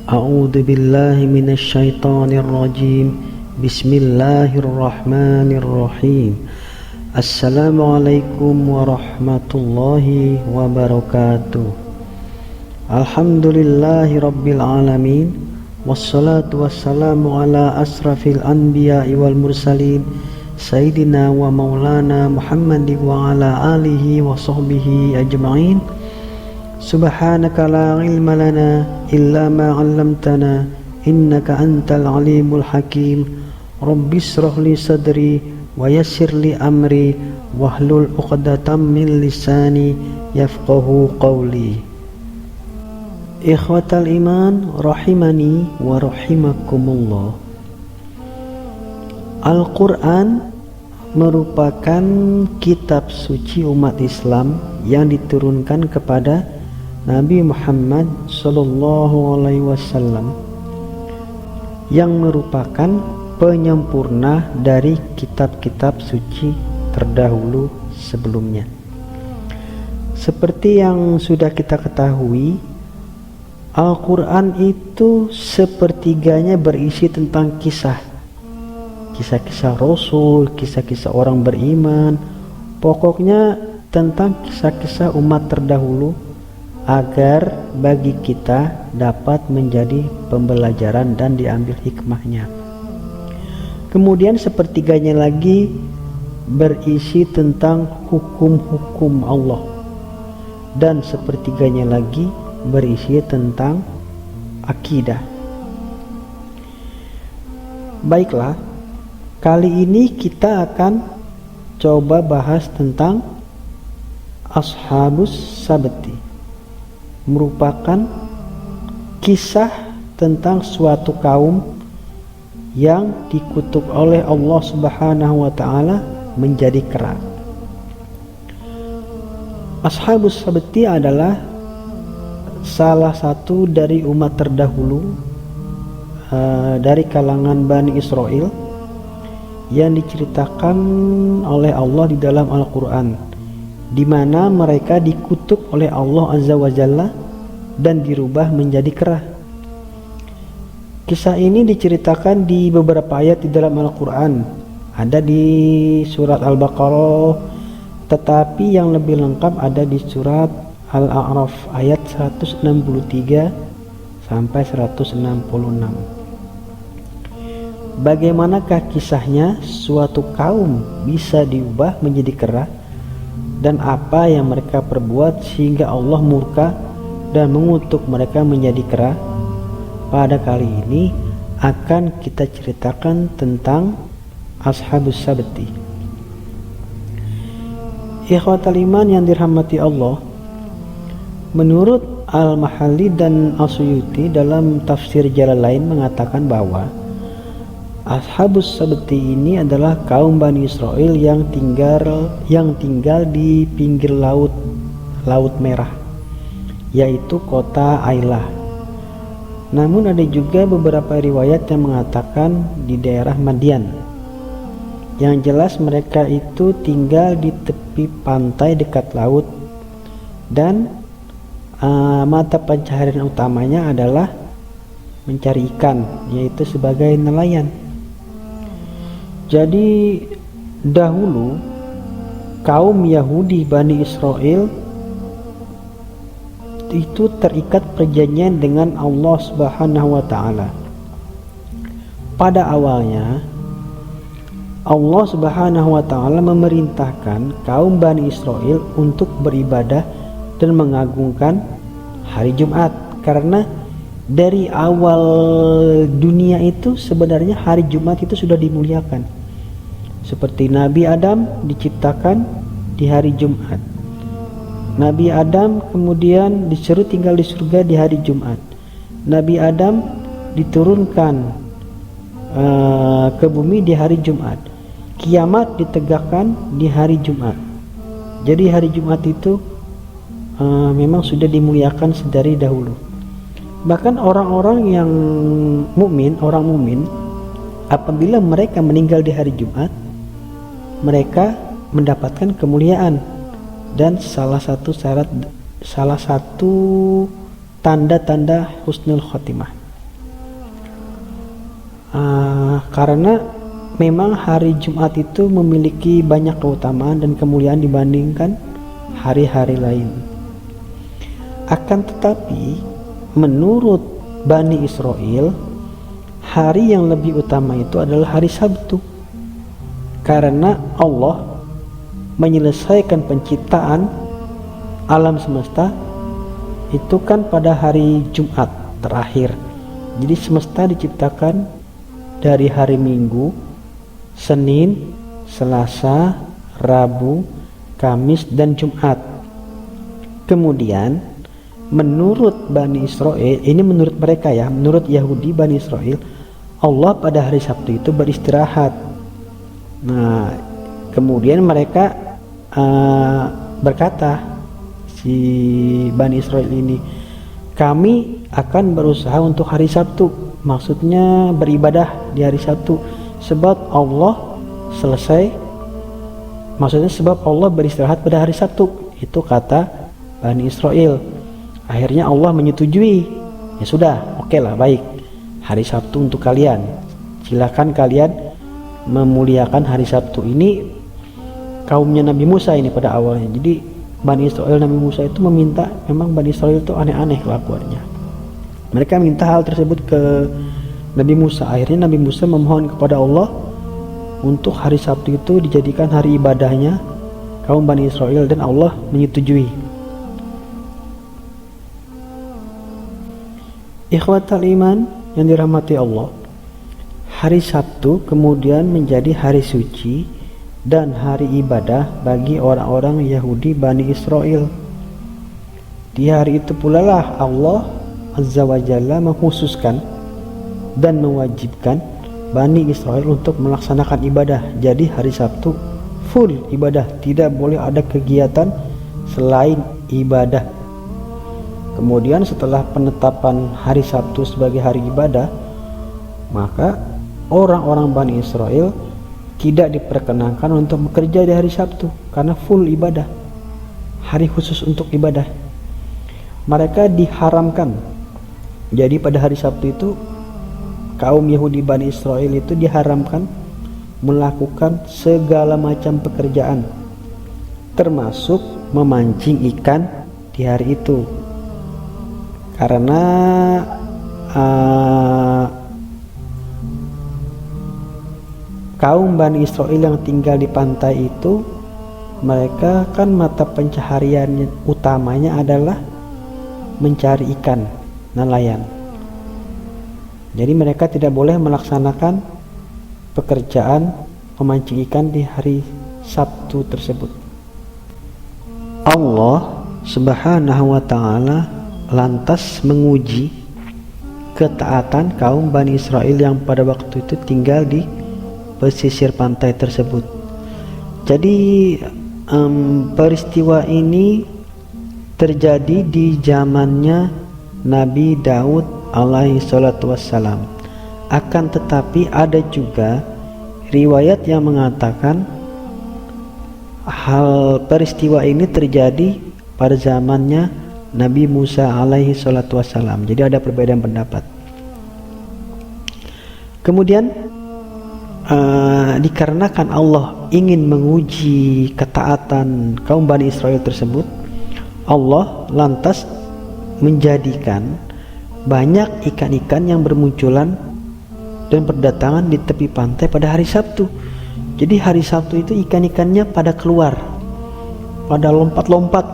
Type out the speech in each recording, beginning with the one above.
A'udzu billahi minasy syaithanir rajim. Bismillahirrahmanirrahim. Assalamualaikum warahmatullahi wabarakatuh. Alhamdulillahi rabbil alamin. Wassalatu wassalamu ala asrafil anbiya'i wal mursalin Sayyidina wa maulana Muhammadin wa ala alihi wa sahbihi ajma'in. Subhanaka la ilma lana illa ma 'allamtana innaka antal alimul hakim. Rabbis shrah li sadri wa yassir li amri wahlul 'uqdatam min lisani yafqahu qawli. Ikhwatal iman rahimani wa rahimakumullah. Al-Quran merupakan kitab suci umat Islam yang diturunkan kepada Nabi Muhammad sallallahu alaihi wasallam, yang merupakan penyempurna dari kitab-kitab suci terdahulu sebelumnya. Seperti yang sudah kita ketahui, Al-Quran itu sepertiganya berisi tentang kisah-kisah Rasul, kisah-kisah orang beriman, pokoknya tentang kisah-kisah umat terdahulu, agar bagi kita dapat menjadi pembelajaran dan diambil hikmahnya. Kemudian sepertiganya lagi berisi tentang hukum-hukum Allah, dan sepertiganya lagi berisi tentang akidah. Baiklah, kali ini kita akan coba bahas tentang Ashabus Sabti, merupakan kisah tentang suatu kaum yang dikutuk oleh Allah Subhanahu wa taala menjadi kera. Ashabus Sabti adalah salah satu dari umat terdahulu dari kalangan Bani Israel yang diceritakan oleh Allah di dalam Al-Quran, di mana mereka dikutuk oleh Allah Azza wa Jalla dan dirubah menjadi kera. Kisah ini diceritakan di beberapa ayat di dalam Al-Quran. Ada di surat Al-Baqarah, tetapi yang lebih lengkap ada di surat Al-A'raf ayat 163 sampai 166. Bagaimanakah kisahnya suatu kaum bisa diubah menjadi kera, dan apa yang mereka perbuat sehingga Allah murka dan mengutuk mereka menjadi kera? Pada kali ini akan kita ceritakan tentang Ashabus Sabti. Ikhwatal iman yang dirahmati Allah, menurut Al-Mahalli dan As-Suyuti dalam tafsir Jalalain mengatakan bahwa Ashabus Sabti ini adalah kaum Bani Israel yang tinggal di pinggir Laut Merah, yaitu kota Ailah. Namun ada juga beberapa riwayat yang mengatakan di daerah Madian. Yang jelas mereka itu tinggal di tepi pantai dekat laut, dan mata pencaharian utamanya adalah mencari ikan, yaitu sebagai nelayan. Jadi dahulu kaum Yahudi Bani Israel itu terikat perjanjian dengan Allah Subhanahu wa taala. Pada awalnya Allah Subhanahu wa taala memerintahkan kaum Bani Israel untuk beribadah dan mengagungkan hari Jumat, karena dari awal dunia itu sebenarnya hari Jumat itu sudah dimuliakan. Seperti Nabi Adam diciptakan di hari Jumat. Nabi Adam kemudian disuruh tinggal di surga di hari Jumat. Nabi Adam diturunkan ke bumi di hari Jumat. Kiamat ditegakkan di hari Jumat. Jadi hari Jumat itu memang sudah dimuliakan sedari dahulu. Bahkan orang-orang yang mukmin, orang mukmin, apabila mereka meninggal di hari Jumat, mereka mendapatkan kemuliaan, dan salah satu tanda-tanda husnul khotimah. Karena memang hari Jumat itu memiliki banyak keutamaan dan kemuliaan dibandingkan hari-hari lain. Akan tetapi menurut Bani Israel, hari yang lebih utama itu adalah hari Sabtu, karena Allah menyelesaikan penciptaan alam semesta itu kan pada hari Jumat terakhir. Jadi semesta diciptakan dari hari Minggu, Senin, Selasa, Rabu, Kamis, dan Jumat. Kemudian menurut Bani Israel, ini menurut mereka ya, menurut Yahudi Bani Israel, Allah pada hari Sabtu itu beristirahat. Nah, kemudian mereka berkata, si Bani Israel ini, kami akan berusaha untuk hari Sabtu, maksudnya beribadah di hari Sabtu, sebab Allah selesai, maksudnya sebab Allah beristirahat pada hari Sabtu. Itu kata Bani Israel. Akhirnya Allah menyetujui. Ya sudah, oke lah, baik, hari Sabtu untuk kalian, silakan kalian memuliakan hari Sabtu. Ini kaumnya Nabi Musa ini pada awalnya. Jadi Bani Israel, Nabi Musa itu meminta, memang Bani Israel itu aneh-aneh kelakuannya. Mereka minta hal tersebut ke Nabi Musa. Akhirnya Nabi Musa memohon kepada Allah untuk hari Sabtu itu dijadikan hari ibadahnya kaum Bani Israel, dan Allah menyetujui. Ikhwatal iman yang dirahmati Allah, hari Sabtu kemudian menjadi hari suci dan hari ibadah bagi orang-orang Yahudi Bani Israel. Di hari itu pula lah Allah Azza wa Jalla mengkhususkan dan mewajibkan Bani Israel untuk melaksanakan ibadah. Jadi hari Sabtu full ibadah, tidak boleh ada kegiatan selain ibadah. Kemudian setelah penetapan hari Sabtu sebagai hari ibadah, maka orang-orang Bani Israel tidak diperkenankan untuk bekerja di hari Sabtu karena full ibadah, hari khusus untuk ibadah. Mereka diharamkan. Jadi pada hari Sabtu itu kaum Yahudi Bani Israel itu diharamkan melakukan segala macam pekerjaan, termasuk memancing ikan di hari itu, karena kaum Bani Israel yang tinggal di pantai itu, mereka kan mata pencaharian utamanya adalah mencari ikan, nelayan. Jadi mereka tidak boleh melaksanakan pekerjaan memancing ikan di hari Sabtu tersebut. Allah Subhanahu wa ta'ala lantas menguji ketaatan kaum Bani Israel yang pada waktu itu tinggal di pesisir pantai tersebut. Jadi peristiwa ini terjadi di zamannya Nabi Daud alaihi salatu wassalam. Akan tetapi ada juga riwayat yang mengatakan hal peristiwa ini terjadi pada zamannya Nabi Musa alaihi salatu wassalam. Jadi ada perbedaan pendapat. Kemudian dikarenakan Allah ingin menguji ketaatan kaum Bani Israel tersebut, Allah lantas menjadikan banyak ikan-ikan yang bermunculan dan berdatangan di tepi pantai pada hari Sabtu. Jadi hari Sabtu itu ikan-ikannya pada keluar, pada lompat-lompat,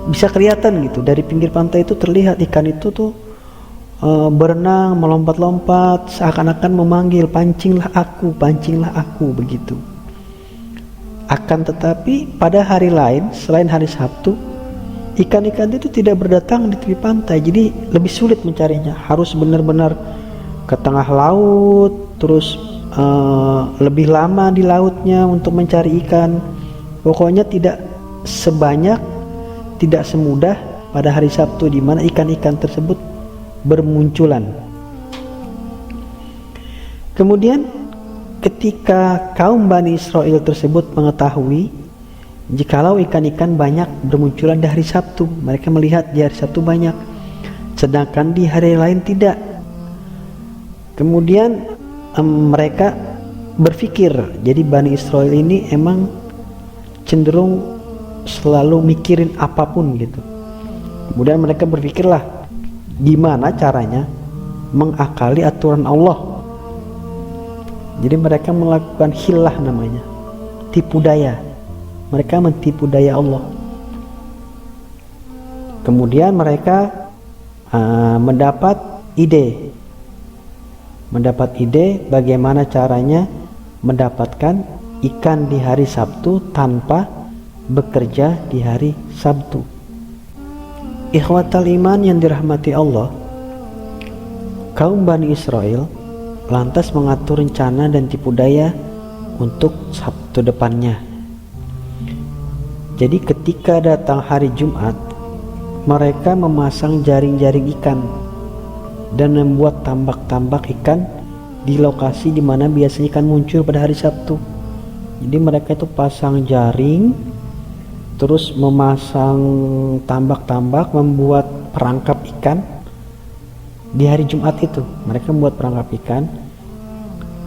bisa kelihatan gitu dari pinggir pantai itu terlihat ikan itu tuh berenang, melompat-lompat, seakan-akan memanggil, pancinglah aku, begitu. Akan tetapi pada hari lain selain hari Sabtu, ikan-ikan itu tidak berdatang di tepi pantai, jadi lebih sulit mencarinya, harus benar-benar ke tengah laut, terus lebih lama di lautnya untuk mencari ikan. Pokoknya tidak sebanyak, tidak semudah pada hari Sabtu di mana ikan-ikan tersebut bermunculan. Kemudian ketika kaum Bani Israel tersebut mengetahui jikalau ikan-ikan banyak bermunculan di hari Sabtu, mereka melihat di hari Sabtu banyak, sedangkan di hari lain tidak. Kemudian mereka berpikir. Jadi Bani Israel ini emang cenderung selalu mikirin apapun gitu. Kemudian mereka berpikirlah gimana caranya mengakali aturan Allah. Jadi mereka melakukan hilah namanya, tipu daya. Mereka mentipu daya Allah. Kemudian mereka mendapat ide bagaimana caranya mendapatkan ikan di hari Sabtu tanpa bekerja di hari Sabtu. Ikhwatal iman yang dirahmati Allah, kaum Bani Israel lantas mengatur rencana dan tipu daya untuk Sabtu depannya. Jadi ketika datang hari Jumat, mereka memasang jaring-jaring ikan dan membuat tambak-tambak ikan di lokasi di mana biasanya ikan muncul pada hari Sabtu. Jadi mereka itu pasang jaring, terus memasang tambak-tambak, membuat perangkap ikan di hari Jumat itu. Mereka membuat perangkap ikan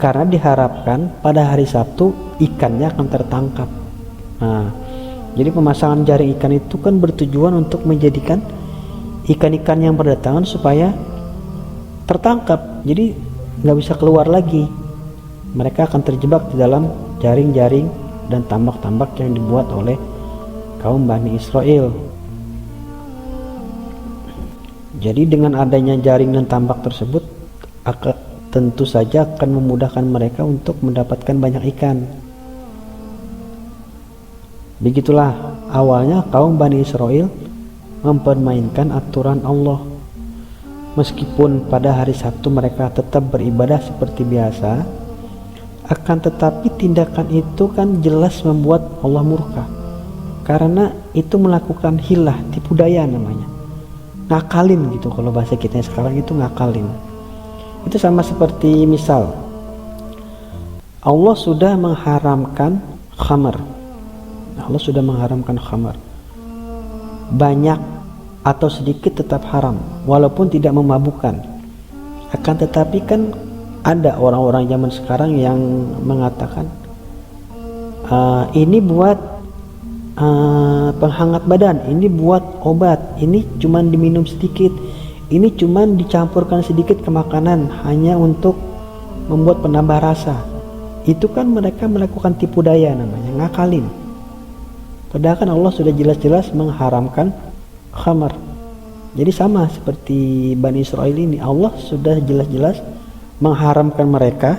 karena diharapkan pada hari Sabtu ikannya akan tertangkap. Nah, jadi pemasangan jaring ikan itu kan bertujuan untuk menjadikan ikan-ikan yang berdatangan supaya tertangkap, jadi nggak bisa keluar lagi. Mereka akan terjebak di dalam jaring-jaring dan tambak-tambak yang dibuat oleh kaum Bani Israel. Jadi dengan adanya jaring dan tambak tersebut tentu saja akan memudahkan mereka untuk mendapatkan banyak ikan. Begitulah awalnya kaum Bani Israel mempermainkan aturan Allah. Meskipun pada hari Sabtu mereka tetap beribadah seperti biasa, akan tetapi tindakan itu kan jelas membuat Allah murka, karena itu melakukan hilah, tipu daya namanya, ngakalin gitu. Kalau bahasa kita sekarang itu ngakalin. Itu sama seperti misal Allah sudah mengharamkan khamar. Allah sudah mengharamkan khamar, banyak atau sedikit tetap haram walaupun tidak memabukkan. Akan tetapi kan ada orang-orang zaman sekarang yang mengatakan ini buat penghangat badan, ini buat obat, ini cuman diminum sedikit, ini cuman dicampurkan sedikit ke makanan hanya untuk membuat penambah rasa. Itu kan mereka melakukan tipu daya namanya, ngakalin. Padahal kan Allah sudah jelas-jelas mengharamkan khamar. Jadi sama seperti Bani Israel ini, Allah sudah jelas-jelas mengharamkan mereka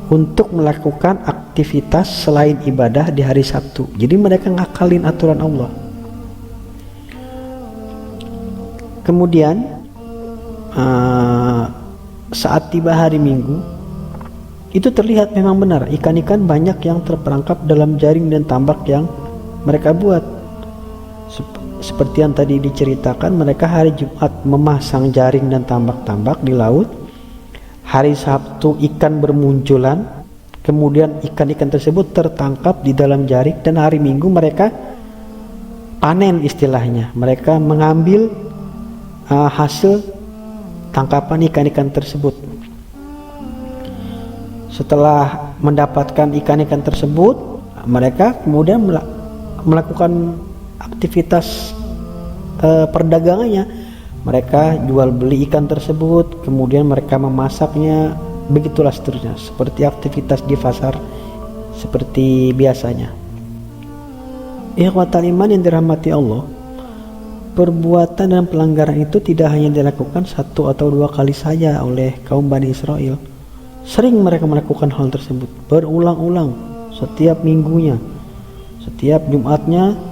untuk melakukan aktivitas selain ibadah di hari Sabtu. Jadi mereka ngakalin aturan Allah. Kemudian saat tiba hari Minggu, itu terlihat memang benar ikan-ikan banyak yang terperangkap dalam jaring dan tambak yang mereka buat. Seperti yang tadi diceritakan, mereka hari Jumat memasang jaring dan tambak-tambak di laut. Hari Sabtu ikan bermunculan, kemudian ikan-ikan tersebut tertangkap di dalam jaring, dan hari Minggu mereka panen istilahnya. Mereka mengambil hasil tangkapan ikan-ikan tersebut. Setelah mendapatkan ikan-ikan tersebut, mereka kemudian melakukan aktivitas perdagangannya. Mereka jual beli ikan tersebut, kemudian mereka memasaknya, begitulah seterusnya, seperti aktivitas di pasar seperti biasanya. Ikhwatal iman yang dirahmati Allah, perbuatan dan pelanggaran itu tidak hanya dilakukan satu atau dua kali saja oleh kaum Bani Israel. Sering mereka melakukan hal tersebut berulang-ulang setiap minggunya. Setiap Jumatnya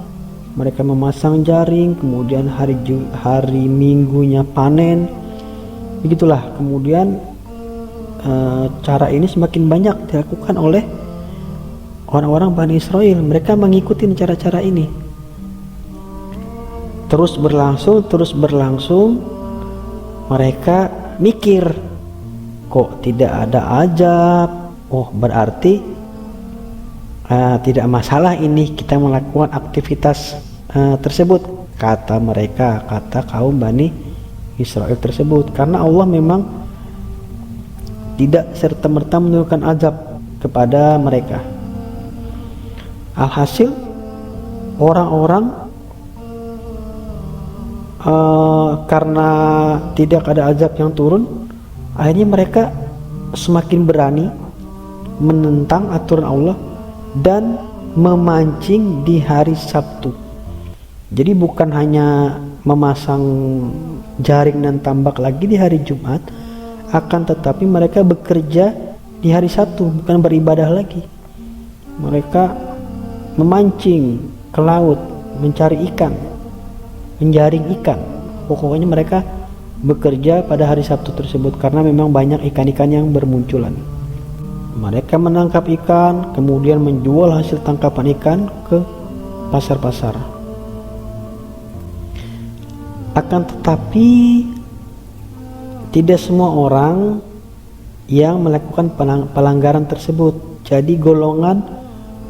mereka memasang jaring, kemudian hari Minggunya panen. Begitulah. Kemudian cara ini semakin banyak dilakukan oleh orang-orang Bani Israel. Mereka mengikuti cara-cara ini. Terus berlangsung. Mereka mikir, kok tidak ada azab? Oh, berarti tidak masalah ini kita melakukan aktivitas tersebut, kata mereka, kata kaum Bani Israel tersebut. Karena Allah memang tidak serta-merta menurunkan azab kepada mereka. Alhasil orang-orang karena tidak ada azab yang turun, akhirnya mereka semakin berani menentang aturan Allah dan memancing di hari Sabtu. Jadi bukan hanya memasang jaring dan tambak lagi di hari Jumat, akan tetapi mereka bekerja di hari Sabtu, bukan beribadah lagi. Mereka memancing ke laut, mencari ikan, menjaring ikan. Pokoknya mereka bekerja pada hari Sabtu tersebut karena memang banyak ikan-ikan yang bermunculan. Mereka menangkap ikan, kemudian menjual hasil tangkapan ikan ke pasar-pasar. Akan tetapi tidak semua orang yang melakukan pelanggaran tersebut. Jadi golongan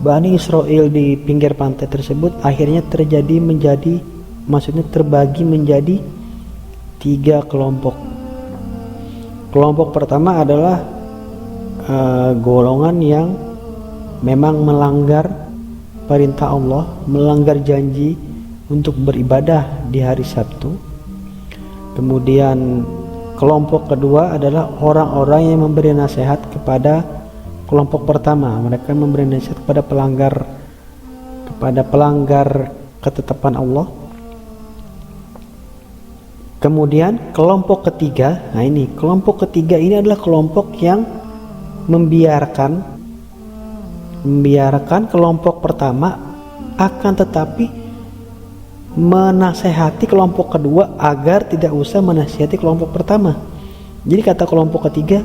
Bani Israel di pinggir pantai tersebut akhirnya terbagi menjadi 3 kelompok. Kelompok pertama adalah golongan yang memang melanggar perintah Allah, melanggar janji untuk beribadah di hari Sabtu. Kemudian kelompok kedua adalah orang-orang yang memberi nasihat kepada kelompok pertama. Mereka memberi nasihat kepada pelanggar ketetapan Allah. Kemudian kelompok ketiga, kelompok ketiga ini adalah kelompok yang membiarkan kelompok pertama, akan tetapi menasehati kelompok kedua agar tidak usah menasihati kelompok pertama. Jadi kata kelompok ketiga,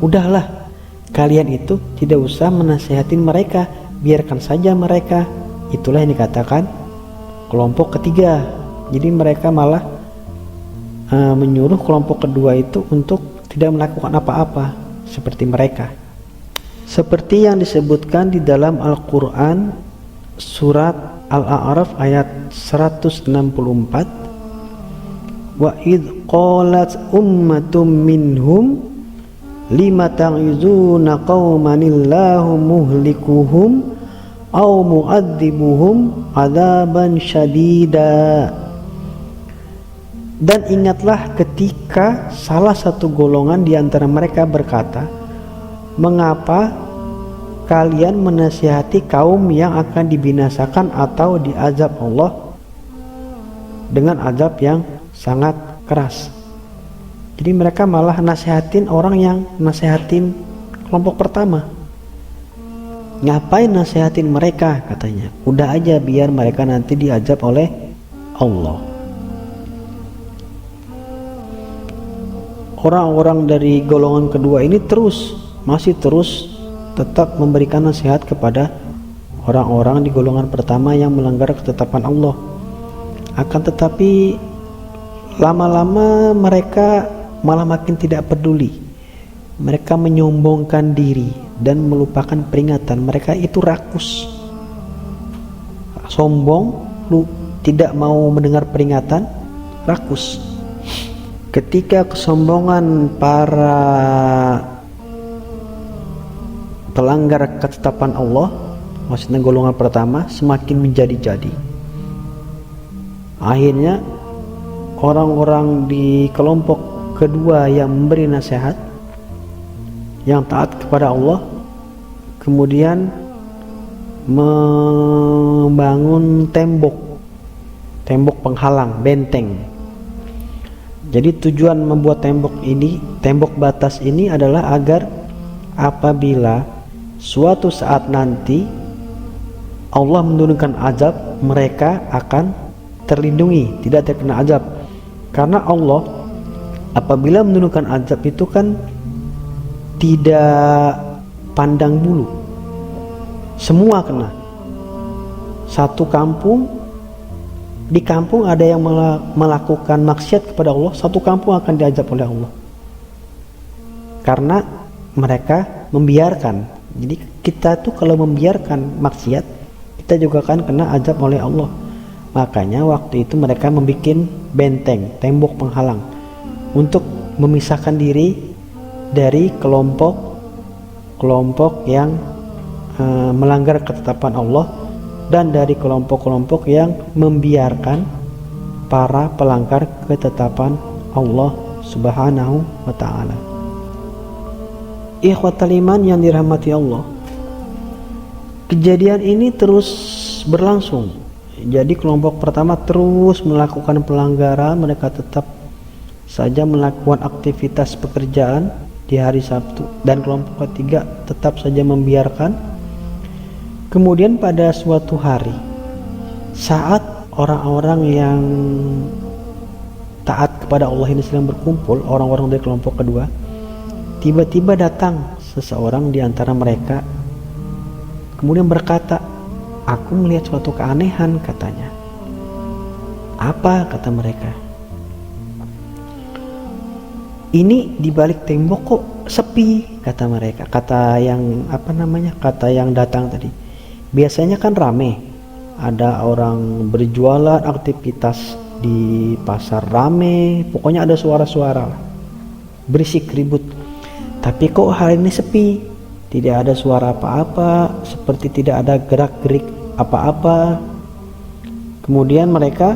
udahlah, kalian itu tidak usah menasehatin mereka, biarkan saja mereka. Itulah yang dikatakan kelompok ketiga. Jadi mereka malah menyuruh kelompok kedua itu untuk tidak melakukan apa-apa seperti mereka. Seperti yang disebutkan di dalam Al-Quran surat Al-A'raf ayat 164, wa idh qalat ummatum minhum lima ta'izuna qaumanillahu muhlikuhum aw mu'adzibuhum adzaban syadida. Dan ingatlah ketika salah satu golongan di antara mereka berkata, mengapa kalian menasihati kaum yang akan dibinasakan atau diazab Allah dengan azab yang sangat keras. Jadi mereka malah nasihatin orang yang nasihatin kelompok pertama. Ngapain nasihatin mereka, katanya, udah aja biar mereka nanti diazab oleh Allah. Orang-orang dari golongan kedua ini masih terus tetap memberikan nasihat kepada orang-orang di golongan pertama yang melanggar ketetapan Allah. Akan tetapi lama-lama mereka malah makin tidak peduli. Mereka menyombongkan diri dan melupakan peringatan. Mereka itu rakus, sombong, tidak mau mendengar peringatan, rakus. Ketika kesombongan para pelanggar ketetapan Allah, maksudnya golongan pertama, semakin menjadi-jadi, akhirnya orang-orang di kelompok kedua yang memberi nasihat, yang taat kepada Allah, kemudian membangun tembok penghalang, benteng. Jadi tujuan membuat tembok batas ini adalah agar apabila suatu saat nanti Allah menurunkan azab, mereka akan terlindungi, tidak terkena azab. Karena Allah apabila menurunkan azab itu kan tidak pandang bulu, semua kena. Satu kampung, di kampung ada yang melakukan maksiat kepada Allah, satu kampung akan diazab oleh Allah karena mereka membiarkan. Jadi kita tuh kalau membiarkan maksiat, kita juga akan kena azab oleh Allah. Makanya waktu itu mereka membuat benteng, tembok penghalang untuk memisahkan diri dari kelompok yang melanggar ketetapan Allah dan dari kelompok-kelompok yang membiarkan para pelanggar ketetapan Allah Subhanahu wa ta'ala. Ikhwatal iman yang dirahmati Allah, kejadian ini terus berlangsung. Jadi kelompok pertama terus melakukan pelanggaran, mereka tetap saja melakukan aktivitas pekerjaan di hari Sabtu, dan kelompok ketiga tetap saja membiarkan. Kemudian pada suatu hari, saat orang-orang yang taat kepada Allah ini sedang berkumpul, orang-orang dari kelompok kedua, tiba-tiba datang seseorang di antara mereka, kemudian berkata, "Aku melihat suatu keanehan," katanya. "Apa?" kata mereka. "Ini di balik tembok kok sepi," kata mereka. Kata yang datang tadi. Biasanya kan rame, ada orang berjualan, aktivitas di pasar rame, pokoknya ada suara-suara, berisik, ribut. Tapi kok hari ini sepi, tidak ada suara apa-apa, seperti tidak ada gerak-gerik apa-apa. Kemudian mereka,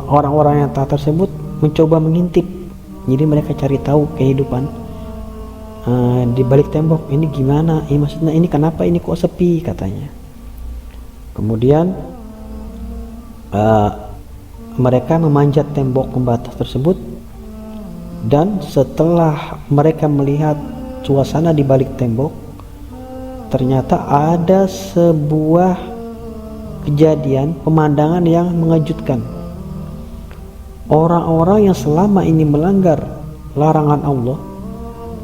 orang-orang yang taat tersebut mencoba mengintip. Jadi mereka cari tahu kehidupan di balik tembok ini gimana, maksudnya ini kenapa ini kok sepi, katanya. Kemudian mereka memanjat tembok pembatas tersebut, dan setelah mereka melihat suasana di balik tembok, ternyata ada sebuah kejadian, pemandangan yang mengejutkan. Orang-orang yang selama ini melanggar larangan Allah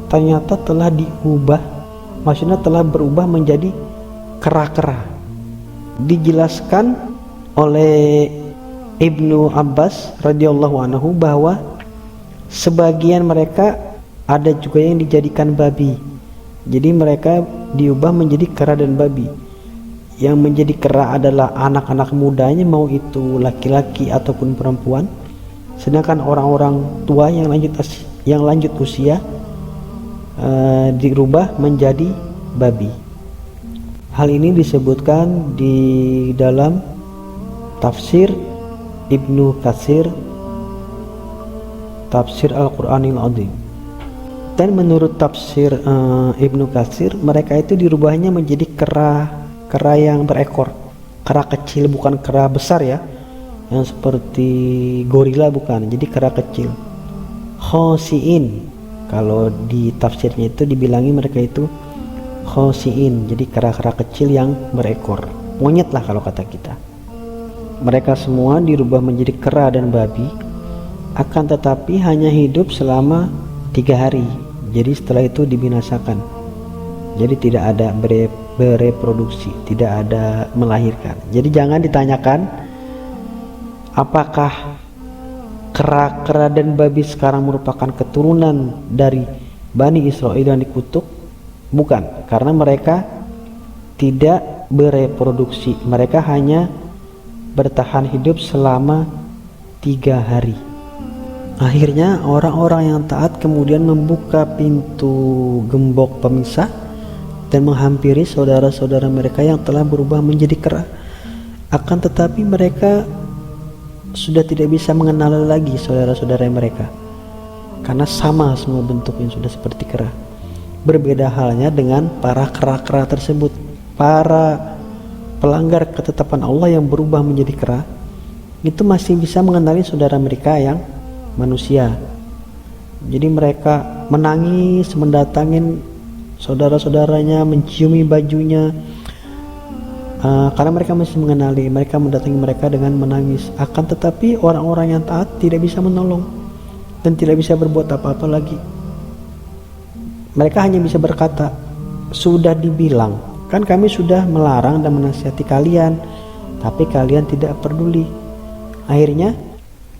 ternyata telah berubah menjadi kera-kera. Dijelaskan oleh Ibnu Abbas radhiyallahu anhu bahwa sebagian mereka ada juga yang dijadikan babi. Jadi mereka diubah menjadi kera dan babi. Yang menjadi kera adalah anak-anak mudanya, mau itu laki-laki ataupun perempuan. Sedangkan orang-orang tua yang lanjut usia dirubah menjadi babi. Hal ini disebutkan di dalam tafsir Ibnu Katsir, tafsir Al-Qur'anil Azim. Dan menurut tafsir Ibnu Katsir, mereka itu dirubahnya menjadi kera yang berekor, kera kecil, bukan kera besar ya, yang seperti gorila, bukan. Jadi kera kecil, khosiin. Kalau di tafsirnya itu dibilangi mereka itu khosiin, jadi kera-kera kecil yang berekor, monyet lah kalau kata kita. Mereka semua dirubah menjadi kera dan babi, akan tetapi hanya hidup selama 3 hari. Jadi setelah itu dibinasakan. Jadi tidak ada bereproduksi, tidak ada melahirkan. Jadi jangan ditanyakan apakah kera-kera dan babi sekarang merupakan keturunan dari Bani Israel yang dikutuk. Bukan, karena mereka tidak bereproduksi, mereka hanya bertahan hidup selama 3 hari. Akhirnya orang-orang yang taat kemudian membuka pintu gembok pemisah dan menghampiri saudara-saudara mereka yang telah berubah menjadi kera. Akan tetapi mereka sudah tidak bisa mengenal lagi saudara-saudara mereka, karena sama semua bentuknya, sudah seperti kera. Berbeda halnya dengan para kera-kera tersebut, para pelanggar ketetapan Allah yang berubah menjadi kera, itu masih bisa mengenali saudara mereka yang manusia. Jadi mereka menangis, mendatangin saudara-saudaranya, menciumi bajunya, karena mereka masih mengenali. Mereka mendatangi mereka dengan menangis. Akan tetapi orang-orang yang taat tidak bisa menolong dan tidak bisa berbuat apa-apa lagi. Mereka hanya bisa berkata, "Sudah dibilang, kan kami sudah melarang dan menasihati kalian, tapi kalian tidak peduli." Akhirnya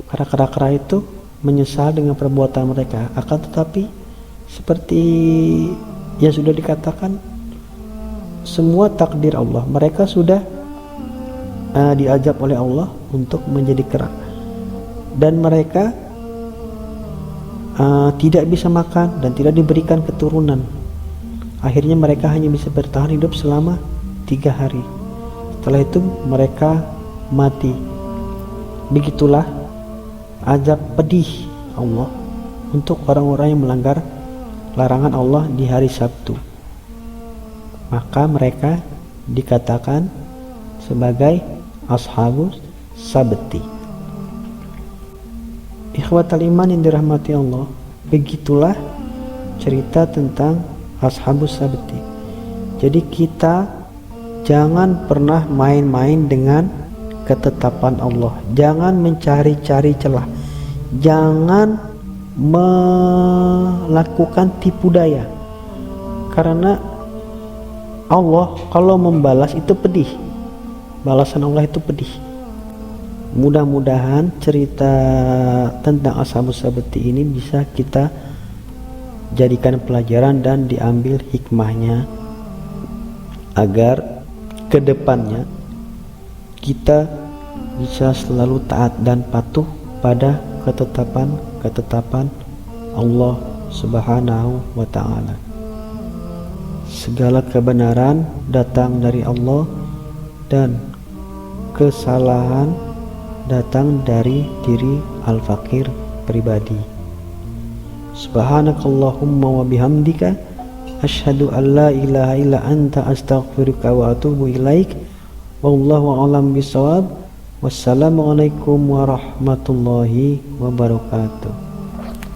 kera-kera itu menyesal dengan perbuatan mereka. Akan tetapi seperti yang sudah dikatakan, semua takdir Allah. Mereka sudah diajak oleh Allah untuk menjadi kera, dan mereka tidak bisa makan dan tidak diberikan keturunan. Akhirnya mereka hanya bisa bertahan hidup selama 3 hari. Setelah itu mereka mati. Begitulah azab pedih Allah untuk orang-orang yang melanggar larangan Allah di hari Sabtu. Maka mereka dikatakan sebagai ashabus sabti. Ikhwatal iman yang dirahmati Allah, begitulah cerita tentang ashabus sabti. Jadi kita jangan pernah main-main dengan ketetapan Allah. Jangan mencari-cari celah. Jangan melakukan tipu daya. Karena Allah kalau membalas itu pedih. Balasan Allah itu pedih. Mudah-mudahan cerita tentang ashabus sabti ini bisa kita jadikan pelajaran dan diambil hikmahnya, agar kedepannya kita bisa selalu taat dan patuh pada ketetapan Allah Subhanahu wa ta'ala. Segala kebenaran datang dari Allah dan kesalahan datang dari diri al-fakir pribadi. Subhanakallahumma wa bihamdika asyhadu an la ilaha illa anta astaghfiruka wa atubu ilaik. Wallahu a'lam bishawab. Wassalamualaikum warahmatullahi wabarakatuh.